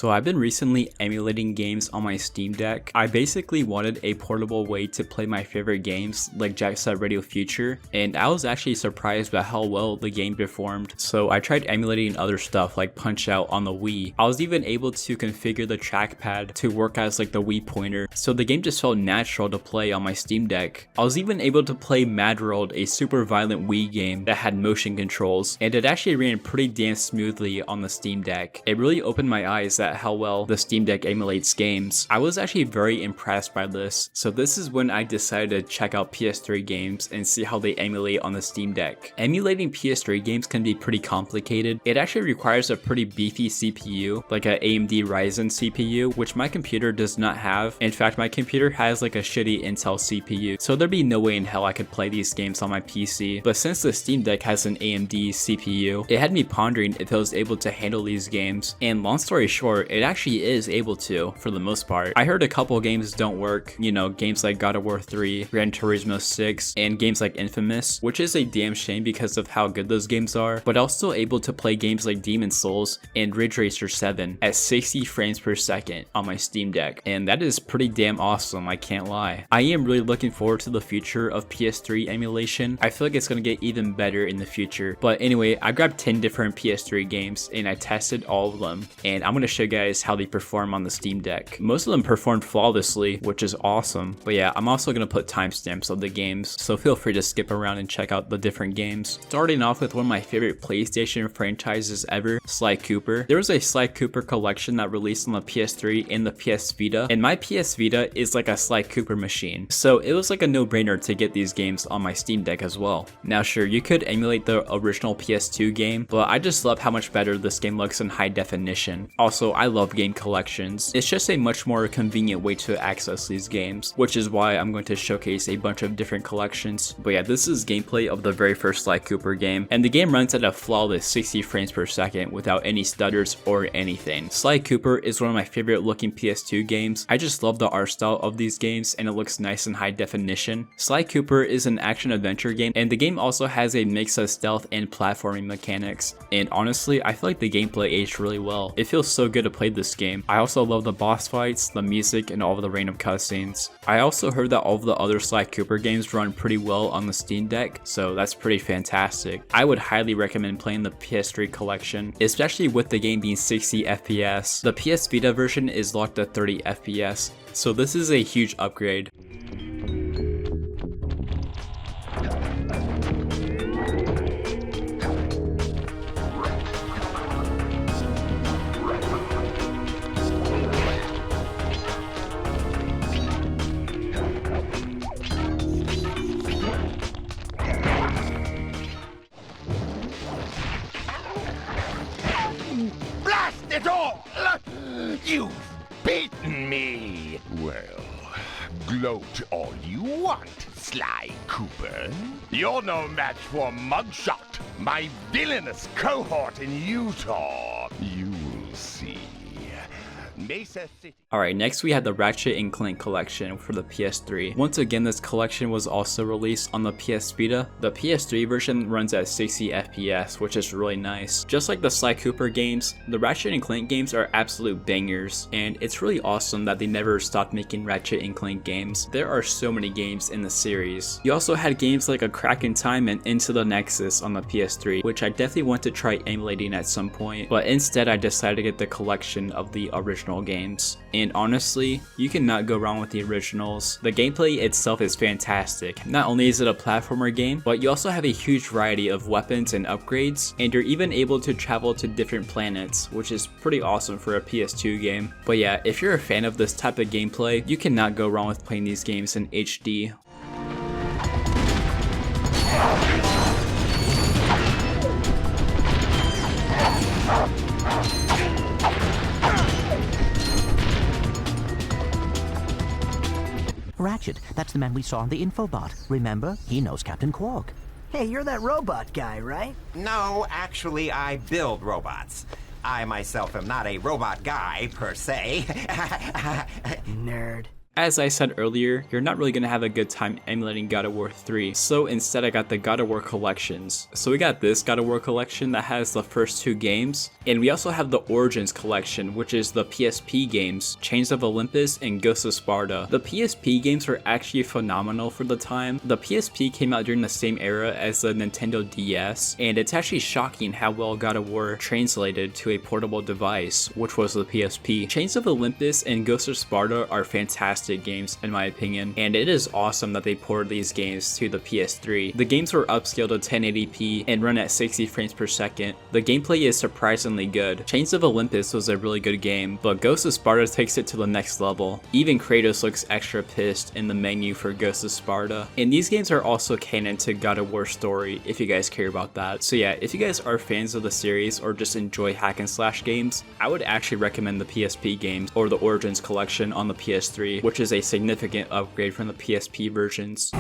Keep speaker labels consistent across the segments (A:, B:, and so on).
A: So I've been recently emulating games on my Steam Deck. I basically wanted a portable way to play my favorite games like Jet Set Radio Future, and I was actually surprised by how well the game performed. So I tried emulating other stuff like Punch Out on the Wii. I was even able to configure the trackpad to work as like the Wii pointer, so the game just felt natural to play on my Steam Deck. I was even able to play Mad World, a super violent Wii game that had motion controls, and it actually ran pretty damn smoothly on the Steam Deck. It really opened my eyes at how well the Steam Deck emulates games. I was actually very impressed by this, so this is when I decided to check out PS3 games and see how they emulate on the Steam Deck. Emulating PS3 games can be pretty complicated. It actually requires a pretty beefy CPU, like an AMD Ryzen CPU, which my computer does not have. In fact, my computer has like a shitty Intel CPU, so there'd be no way in hell I could play these games on my PC. But since the Steam Deck has an AMD CPU, it had me pondering if it was able to handle these games, and long story short, it actually is able to, for the most part. I heard a couple games don't work, you know, games like God of War 3, Gran Turismo 6, and games like Infamous, which is a damn shame because of how good those games are, but I was still able to play games like Demon's Souls and Ridge Racer 7 at 60 frames per second on my Steam Deck, and that is pretty damn awesome, I can't lie. I am really looking forward to the future of PS3 emulation. I feel like it's gonna get even better in the future. But anyway, I grabbed 10 different PS3 games and I tested all of them, and I'm gonna show you guys how they perform on the Steam Deck. Most of them performed flawlessly, which is awesome. But yeah, I'm also gonna put timestamps of the games, so feel free to skip around and check out the different games. Starting off with one of my favorite PlayStation franchises ever, Sly Cooper. There was a Sly Cooper collection that released on the PS3 and the PS Vita, and my PS Vita is like a Sly Cooper machine, so it was like a no-brainer to get these games on my Steam Deck as well. Now sure, you could emulate the original PS2 game, but I just love how much better this game looks in high definition. Also, I love game collections. It's just a much more convenient way to access these games, which is why I'm going to showcase a bunch of different collections. But yeah, this is gameplay of the very first Sly Cooper game, and the game runs at a flawless 60 frames per second without any stutters or anything. Sly Cooper is one of my favorite looking PS2 games. I just love the art style of these games, and it looks nice in high definition. Sly Cooper is an action adventure game, and the game also has a mix of stealth and platforming mechanics, and honestly, I feel like the gameplay aged really well. It feels so good to play this game. I also love the boss fights, the music, and all of the random cutscenes. I also heard that all of the other Sly Cooper games run pretty well on the Steam Deck, so that's pretty fantastic. I would highly recommend playing the PS3 collection, especially with the game being 60 FPS. The PS Vita version is locked at 30 FPS, so this is a huge upgrade.
B: It all! You've beaten me! Well, gloat all you want, Sly Cooper. You're no match for Mugshot, my villainous cohort in Utah. You'll see. Mesa City.
A: Alright, next we had the Ratchet and Clank collection for the PS3. Once again, this collection was also released on the PS Vita. The PS3 version runs at 60 FPS, which is really nice. Just like the Sly Cooper games, the Ratchet and Clank games are absolute bangers, and it's really awesome that they never stopped making Ratchet and Clank games. There are so many games in the series. You also had games like A Crack in Time and Into the Nexus on the PS3, which I definitely want to try emulating at some point, but instead I decided to get the collection of the original games. And honestly, you cannot go wrong with the originals. The gameplay itself is fantastic. Not only is it a platformer game, but you also have a huge variety of weapons and upgrades, and you're even able to travel to different planets, which is pretty awesome for a PS2 game. But yeah, if you're a fan of this type of gameplay, you cannot go wrong with playing these games in HD.
C: Ratchet, that's the man we saw on the infobot. Remember? He knows Captain Quark.
D: Hey, you're that robot guy, right?
E: No, actually, I build robots. I myself am not a robot guy, per se.
D: Nerd.
A: As I said earlier, you're not really gonna have a good time emulating God of War 3, so instead I got the God of War collections. So we got this God of War collection that has the first 2 games, and we also have the Origins collection, which is the PSP games, Chains of Olympus and Ghosts of Sparta. The PSP games were actually phenomenal for the time. The PSP came out during the same era as the Nintendo DS, and it's actually shocking how well God of War translated to a portable device, which was the PSP. Chains of Olympus and Ghosts of Sparta are fantastic games in my opinion, and it is awesome that they ported these games to the PS3. The games were upscaled to 1080p and run at 60 frames per second. The gameplay is surprisingly good. Chains of Olympus was a really good game, but Ghosts of Sparta takes it to the next level. Even Kratos looks extra pissed in the menu for Ghosts of Sparta. And these games are also canon to God of War story, if you guys care about that. So yeah, if you guys are fans of the series or just enjoy hack and slash games, I would actually recommend the PSP games or the Origins collection on the PS3, which is a significant upgrade from the PSP versions.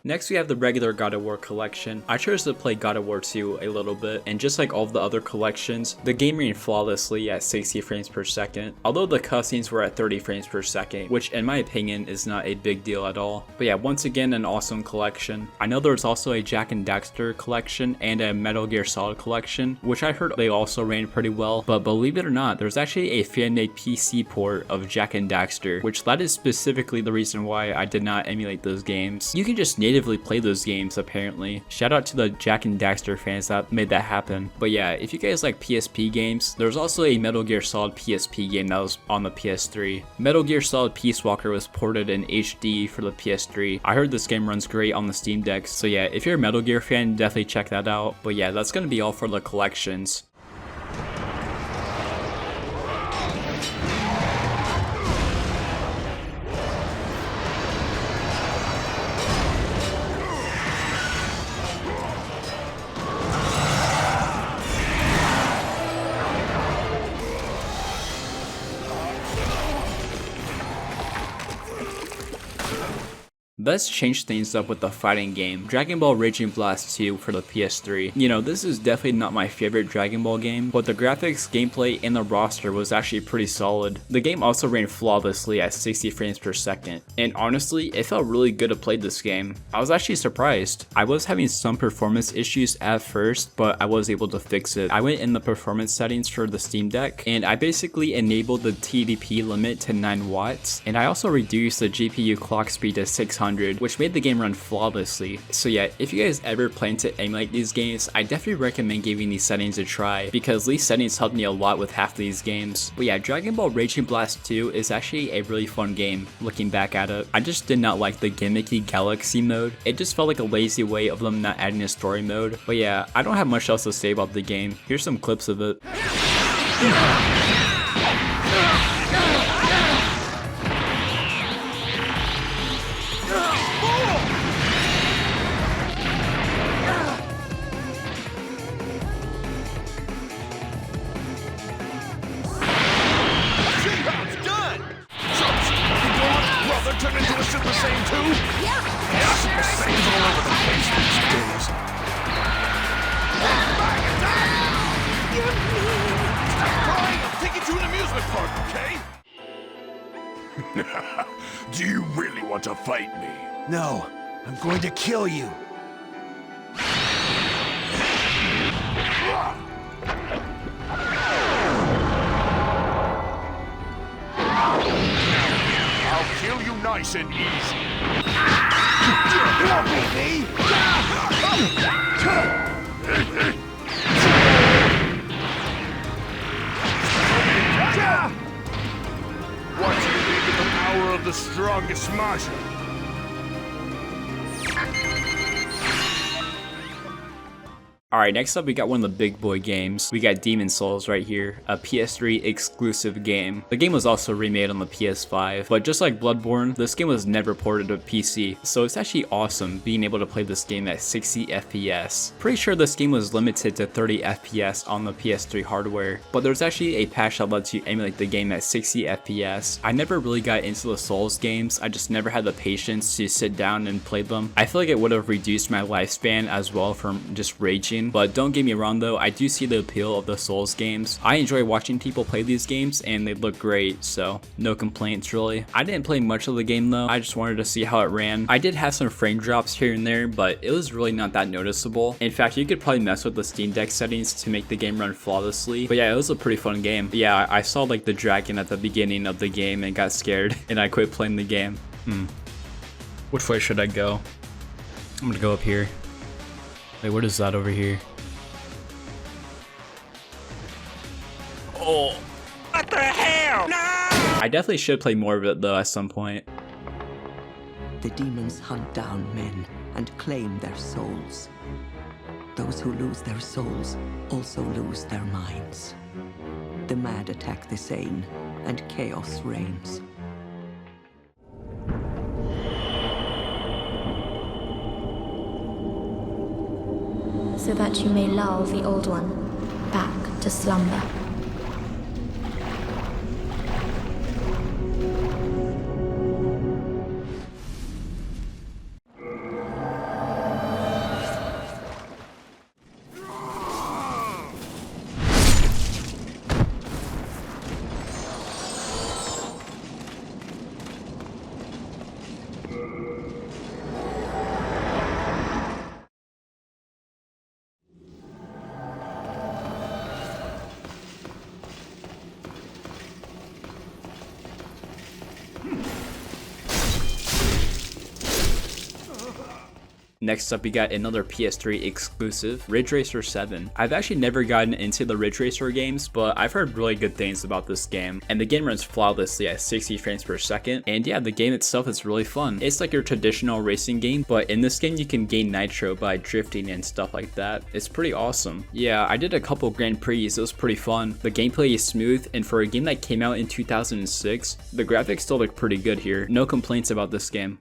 A: Next we have the regular God of War collection. I chose to play God of War 2 a little bit, and just like all of the other collections, the game ran flawlessly at 60 frames per second, although the cutscenes were at 30 frames per second, which in my opinion is not a big deal at all. But yeah, once again an awesome collection. I know there's also a Jak and Daxter collection and a Metal Gear Solid collection, which I heard they also ran pretty well, but believe it or not, there's actually a fan-made PC port of Jak and Daxter, which that is specifically the reason why I did not emulate those games. You can just natively play those games apparently. Shout out to the Jak and Daxter fans that made that happen. But yeah, if you guys like PSP games, there's also a Metal Gear Solid PSP game that was on the PS3. Metal Gear Solid Peace Walker was ported in HD for the PS3. I heard this game runs great on the Steam Deck, so yeah, if you're a Metal Gear fan, definitely check that out. But yeah, that's gonna be all for the collections. Let's change things up with the fighting game, Dragon Ball Raging Blast 2 for the PS3. You know, this is definitely not my favorite Dragon Ball game, but the graphics, gameplay, and the roster was actually pretty solid. The game also ran flawlessly at 60 frames per second, and honestly, it felt really good to play this game. I was actually surprised. I was having some performance issues at first, but I was able to fix it. I went in the performance settings for the Steam Deck, and I basically enabled the TDP limit to 9 watts, and I also reduced the GPU clock speed to 600, which made the game run flawlessly. So yeah, if you guys ever plan to emulate these games, I definitely recommend giving these settings a try, because these settings helped me a lot with half of these games. But yeah, Dragon Ball Raging Blast 2 is actually a really fun game, looking back at it. I just did not like the gimmicky galaxy mode. It just felt like a lazy way of them not adding a story mode. But yeah, I don't have much else to say about the game. Here's some clips of it.
B: Turn into a Super Saiyan 2? Yeah, Super Saiyans all over the place these days. Stop crying! I'll take you to an amusement park, okay? Do you really want to fight me?
F: No, I'm going to kill you.
B: Kill you nice and easy. What's the need of the power of the strongest Masha?
A: Alright, next up we got one of the big boy games. We got Demon Souls right here, a PS3 exclusive game. The game was also remade on the PS5, but just like Bloodborne, this game was never ported to PC, so it's actually awesome being able to play this game at 60 FPS. Pretty sure this game was limited to 30 FPS on the PS3 hardware, but there's actually a patch that lets you emulate the game at 60 FPS. I never really got into the Souls games, I just never had the patience to sit down and play them. I feel like it would have reduced my lifespan as well from just raging. But don't get me wrong though, I do see the appeal of the Souls games. I enjoy watching people play these games and they look great, so no complaints really. I didn't play much of the game though, I just wanted to see how it ran. I did have some frame drops here and there, but it was really not that noticeable. In fact, you could probably mess with the Steam Deck settings to make the game run flawlessly. But yeah, it was a pretty fun game. But yeah, I saw like the dragon at the beginning of the game and got scared and I quit playing the game. Which way should I go? I'm gonna go up here. Wait, what is that over here? Oh.
B: What the hell? No!
A: I definitely should play more of it though at some point.
G: The demons hunt down men and claim their souls. Those who lose their souls also lose their minds. The mad attack the sane, and chaos reigns.
H: So that you may lull the old one back to slumber.
A: Next up, we got another PS3 exclusive, Ridge Racer 7. I've actually never gotten into the Ridge Racer games, but I've heard really good things about this game, and the game runs flawlessly at 60 frames per second, and yeah, the game itself is really fun. It's like your traditional racing game, but in this game you can gain nitro by drifting and stuff like that. It's pretty awesome. Yeah, I did a couple Grand Prix, it was pretty fun. The gameplay is smooth, and for a game that came out in 2006, the graphics still look pretty good here. No complaints about this game.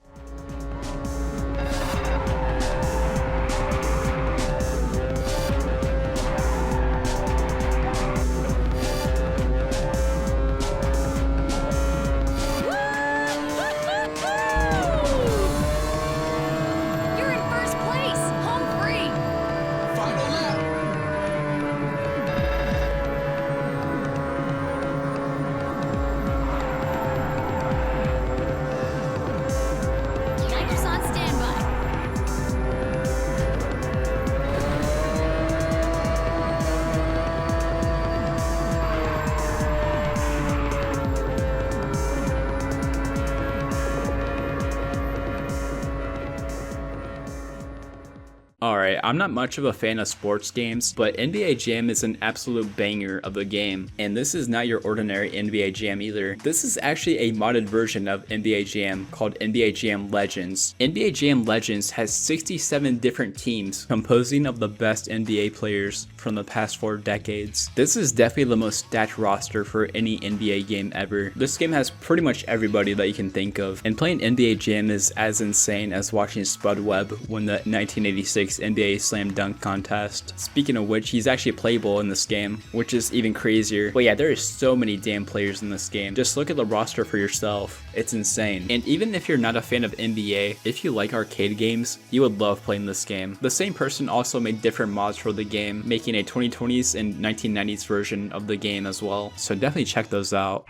A: Alright, I'm not much of a fan of sports games, but NBA Jam is an absolute banger of a game, and this is not your ordinary NBA Jam either. This is actually a modded version of NBA Jam called NBA Jam Legends. NBA Jam Legends has 67 different teams composing of the best NBA players from the past 4 decades. This is definitely the most stacked roster for any NBA game ever. This game has pretty much everybody that you can think of, and playing NBA Jam is as insane as watching Spud Webb win the 1986 NBA Slam Dunk contest. Speaking of which, he's actually playable in this game, which is even crazier. But yeah, there is so many damn players in this game. Just look at the roster for yourself. It's insane. And even if you're not a fan of NBA, if you like arcade games, you would love playing this game. The same person also made different mods for the game, making a 2020s and 1990s version of the game as well. So definitely check those out.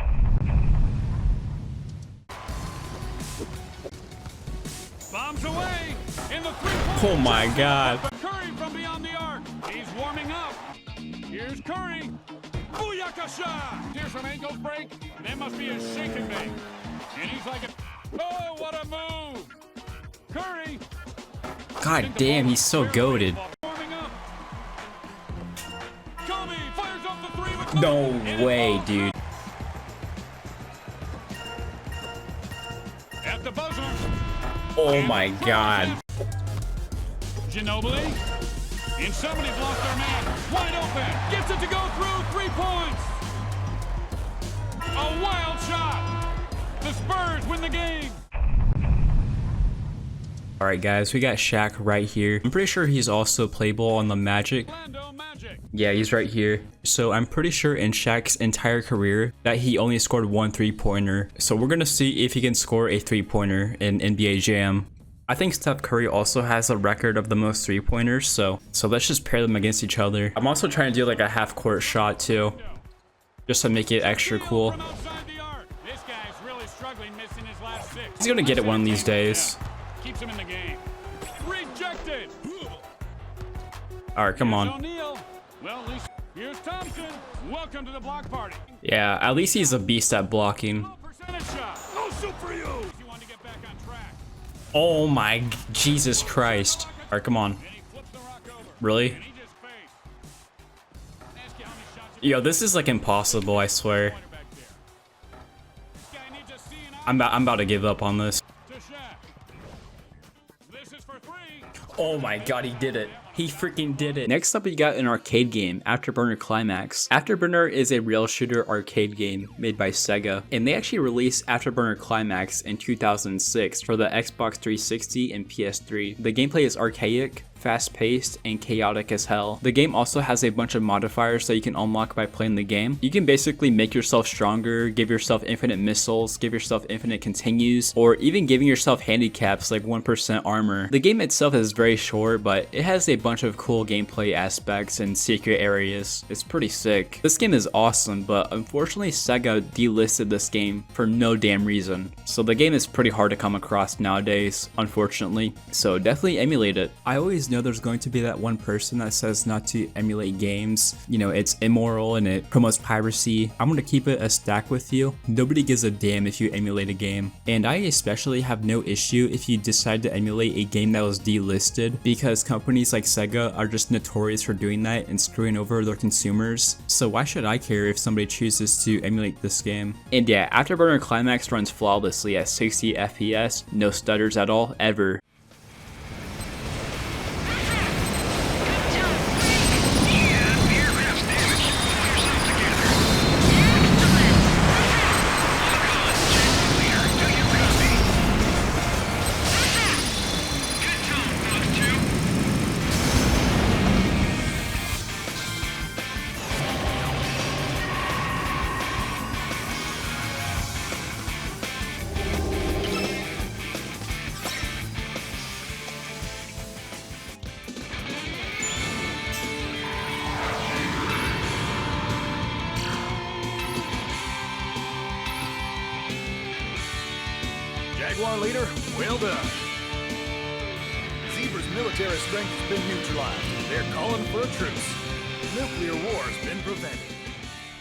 B: Bombs away in the three-point.
A: Oh my god.
B: Curry from beyond the arc. He's warming up. Here's Curry. Booyakasha! Here's from ankle break. That must be a shake and bake. And he's like, oh, what a move! Curry.
A: God damn, he's so goated.
B: Warming up. Kobe fires off the three with
A: No
B: And
A: way, dude.
B: at the buzzer.
A: Oh my god.
B: Ginobili. And somebody's lost their man. Wide open. Gets it to go through. 3 points. A wild shot. The Spurs win the game.
A: Alright guys, we got Shaq right here. I'm pretty sure he's also playable on the Magic. Yeah, he's right here. So I'm pretty sure in Shaq's entire career that he only scored 1 3-pointer. So we're gonna see if he can score a 3-pointer in NBA Jam. I think Steph Curry also has a record of the most 3-pointers, so let's just pair them against each other. I'm also trying to do like a half-court shot too, just to make it extra cool. He's gonna get it one of these days.
B: Keeps him in the game. Rejected.
A: All right, come on.
B: Well, at least here's Thompson. Welcome to the block party.
A: Yeah, at least he's a beast at blocking.
B: Percentage shot. No shoot for you. You want to get back on track.
A: Oh my Jesus Christ. All right, come on. Really? Yo, this is like impossible, I swear. I'm about to give up on this. Oh my god, he did it. He freaking did it. Next up, we got an arcade game, Afterburner Climax. Afterburner is a rail shooter arcade game made by Sega, and they actually released Afterburner Climax in 2006 for the Xbox 360 and PS3. The gameplay is archaic, fast-paced, and chaotic as hell. The game also has a bunch of modifiers that you can unlock by playing the game. You can basically make yourself stronger, give yourself infinite missiles, give yourself infinite continues, or even giving yourself handicaps like 1% armor. The game itself is very short, but it has a bunch of cool gameplay aspects and secret areas. It's pretty sick. This game is awesome, but unfortunately Sega delisted this game for no damn reason. So the game is pretty hard to come across nowadays, unfortunately. So definitely emulate it. I always know there's going to be that one person that says not to emulate games. You know, it's immoral and it promotes piracy. I'm gonna keep it a stack with you. Nobody gives a damn if you emulate a game. And I especially have no issue if you decide to emulate a game that was delisted, because companies like Sega are just notorious for doing that and screwing over their consumers. So why should I care if somebody chooses to emulate this game? And yeah, Afterburner Climax runs flawlessly at 60 FPS, no stutters at all, ever.
F: Jaguar leader, well done. Zebra's military strength has been neutralized. They're calling for a truce. Nuclear war has been prevented.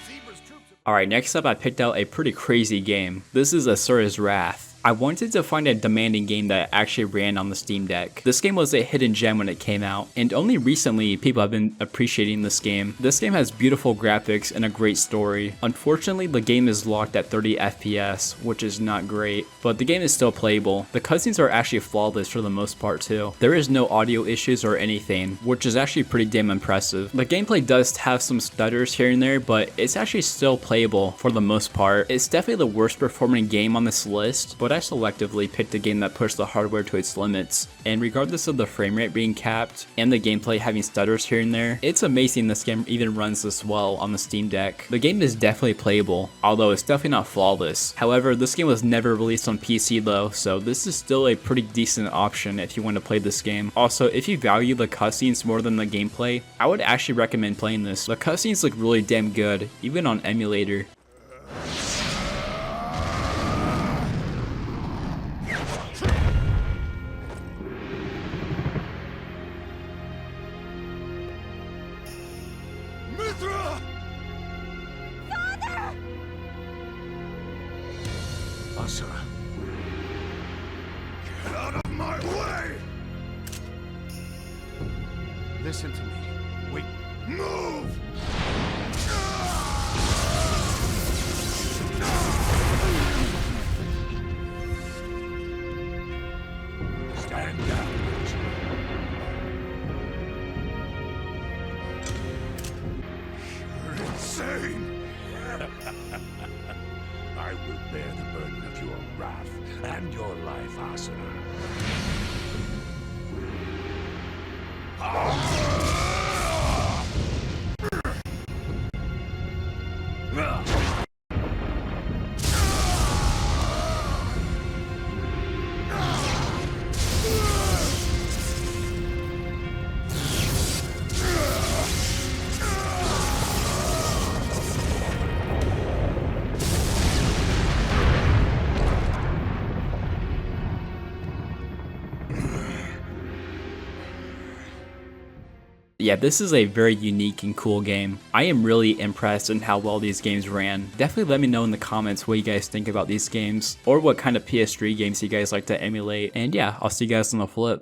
F: Zebra's troops have...
A: Alright, next up I picked out a pretty crazy game. This is Asura's Wrath. I wanted to find a demanding game that actually ran on the Steam Deck. This game was a hidden gem when it came out, and only recently people have been appreciating this game. This game has beautiful graphics and a great story. Unfortunately, the game is locked at 30 FPS, which is not great, but the game is still playable. The cutscenes are actually flawless for the most part too. There is no audio issues or anything, which is actually pretty damn impressive. The gameplay does have some stutters here and there, but it's actually still playable for the most part. It's definitely the worst performing game on this list, but I selectively picked a game that pushed the hardware to its limits, and regardless of the frame rate being capped and the gameplay having stutters here and there, it's amazing this game even runs this well on the Steam Deck. The game is definitely playable, although it's definitely not flawless. However, this game was never released on PC though, so this is still a pretty decent option if you want to play this game. Also, if you value the cutscenes more than the gameplay, I would actually recommend playing this. The cutscenes look really damn good, even on emulator.
F: Asura. Get out of my way! Listen to me. Wait. Move! Stand down. wrath and your life, Asura.
A: Yeah, this is a very unique and cool game. I am really impressed in how well these games ran. Definitely let me know in the comments what you guys think about these games, or what kind of PS3 games you guys like to emulate. And yeah, I'll see you guys on the flip.